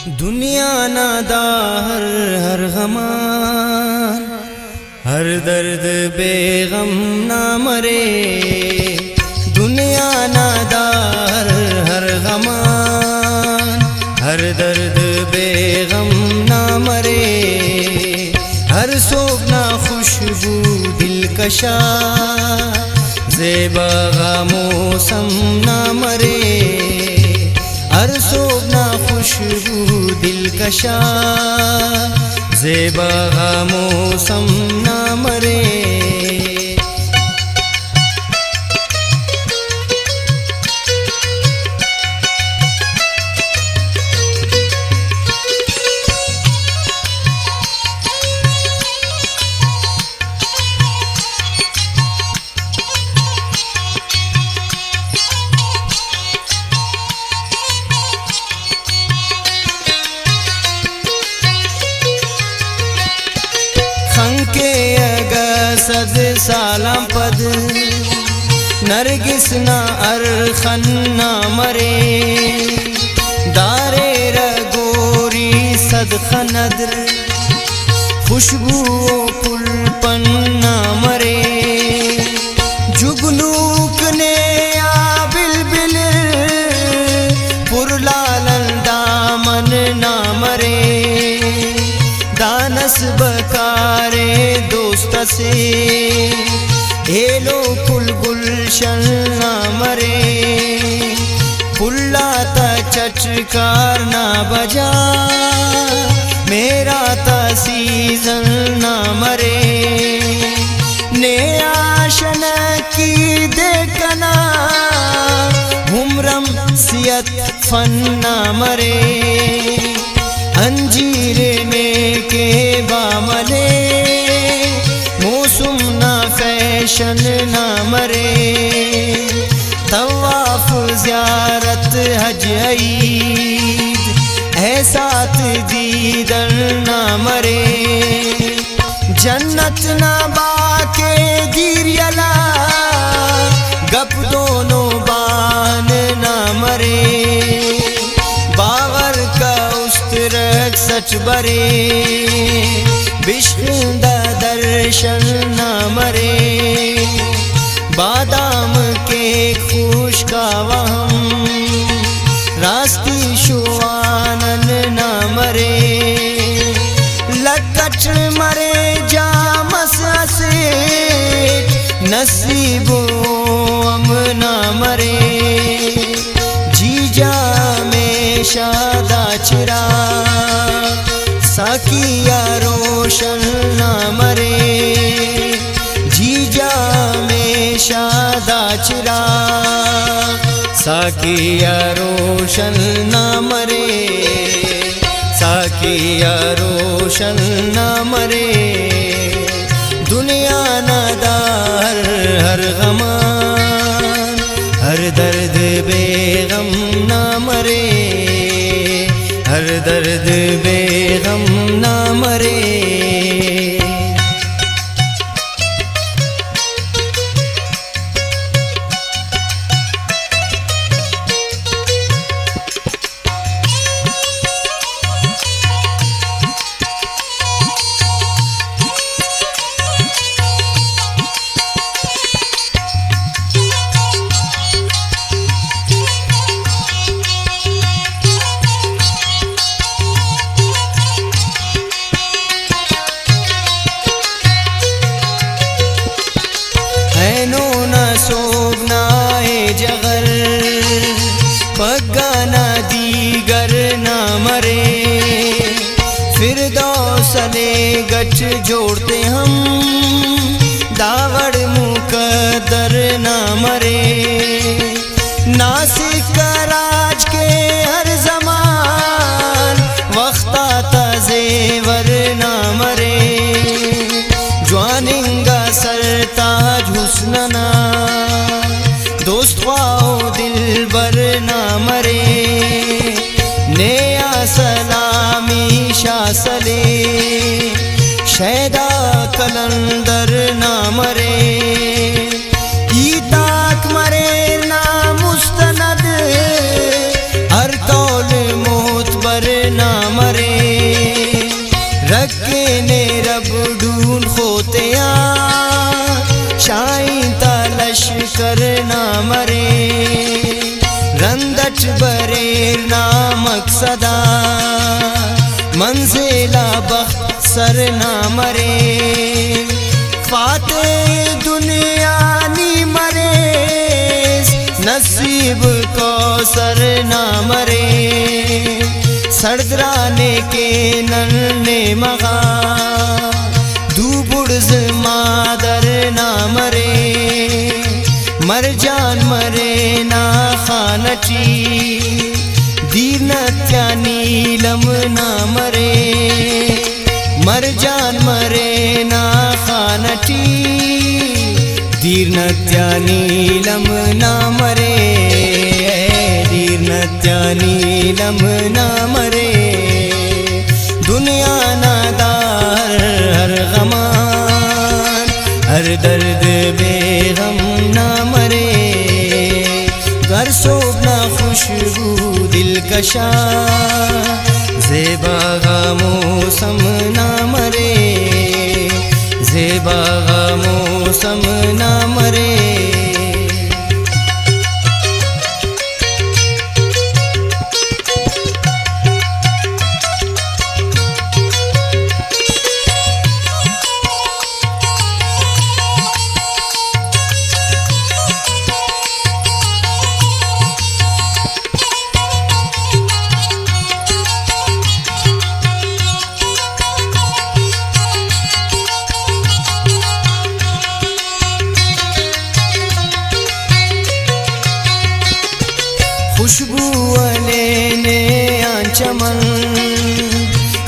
दुनिया नादा हर गमान, हर दर्द बेगम ना मरे। दुनिया नादा हर गमान, हर दर्द बेगम ना मरे। हर सोगना खुशबू दिलकशा, ज़ेबा मौसम ना मरे। हर सोगना खुशबू दिलकशा, ज़ेबा मौसम ना मरे। खंके अगसद सालां पद, नरगिस ना अरखन ना मरे। दारे रगोरी सदखा नदर, खुशबू कुलपन ना मरे। जुगनूक ने आ बिलबिल, पुरलालन दामन ना मरे। दानस बकारे दोस्त से, हेलो कुल गुलशन ना मरे। पुल्लाता चटकार ना बजा, मेरा ता सीजन ना मरे। ने आशन की देखना, हुमरम सियत फन ना मरे। अंजीरे में के बामले, मौसम ना फैशन ना मरे। तवाफ ज़ियारत हज ईद, एहसात दीदर ना मरे। जन्नत ना बाके गिरियला, गप दोनों बान ना मरे। बावर का उस्तरक सच बरे, बिश्किंदा दर्शन ना मरे। बादाम के खुश का वहम, रास्ती शुआनन ना मरे। लकट मरे जामस से, नसीबो अम ना मरे। जीजा में शादा चिरा, साकिया रोशन ना मरे। जीजा में शादा चिरा, साकिया रोशन ना मरे। साकिया रोशन ना मरे। दुनिया नादार हर गमान, हर दर्द बेगम ना मरे। हर दर्द बेगम ना मरे। सोगना जगर, पगाना दीगर ना मरे। फिरदौसले गठ जोड़ते हम, दावड़ मुकद्दर ना मरे। नासिक राज के हर जमान, वक्ता तजेवर ना मरे। ज्वानिंगा सरताज हुस्नना, दोस्त ख्वाओ दिल बर ना मरे। नया सलामी शासले, शैदा कलंदर ना मरे। ईताक मरे ना मुस्तनद, हर कौल मोत बर ना रखे ने रब ढूंढ खोते शाही तलश करना मरे रंदट बरे ना मकसदा मंजिला बख्त सर ना मरे फाते दुनिया नी मरे नसीब को सर ना मरे सरदराने के नन्हे मगा दूबुड़ज मादर ना मरे मर जान मरे ना खानची दीनत्या नीलम ना मरे मर जान मरे ना खानची दीनत्या नीलम ना मरे दीनत्या नीलम ना मरे दुनिया नादार हर गमान हर दर्द बेगम ना मरे घर सोबना खुशबू दिलकशा ज़ेबा मौसम ना मरे ज़ेबा मौसम ना मरे खुशबू लेने चमन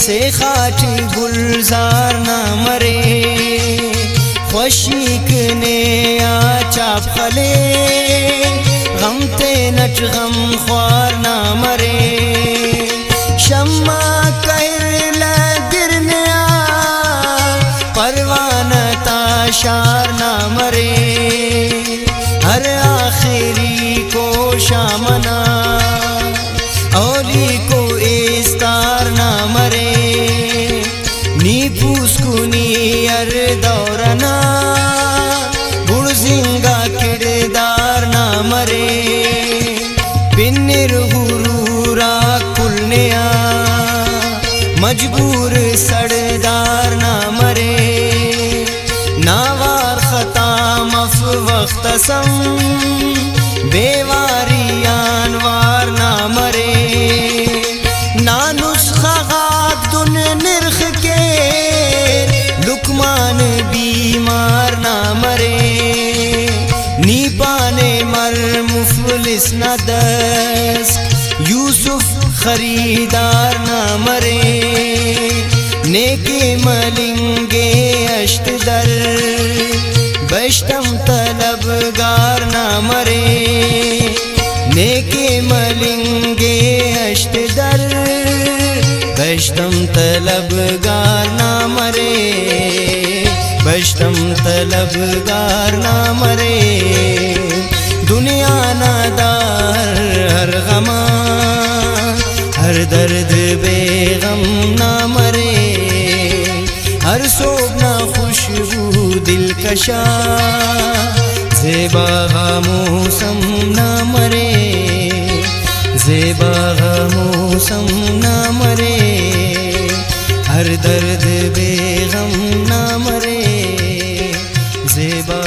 से खाटी गुलजार ना मरे खुशीक ने चाप खले गम ते नच गम ख्वार ना मरे शम्मा कहर गिरने परवाना ताशार ना मरे हर आखिरी को शामना औली को इस्तार ना मरे नी पूसकुनी अर दौरना बुड़जिंगा किरदार ना मरे बिन्निर गुरूरा कुलनिया मजबूर सड़दार ना मरे नावार खता मफ वख्तसम बेवारियान वार ना मरे नानुस्खा दुन निर्ख के लुकमान बीमार ना मरे नी पाने मर मुफलिस न दस यूसुफ खरीदार ना मरे नेके मलिंगे अश्त दर बश्तम तलबगार ना मरे नेके मलिंगे अश्त दर बश्तम तलबगार ना मरे बश्तम तलबगार ना मरे दुनिया नादार हर गमा हर दर्द बेगम ना मरे हर सोबना खुशबू दिलकशा ज़ेबा मौसम ना मरे ज़ेबा मौसम ना मरे हर दर्द बेगम ना मरे ज़ेबा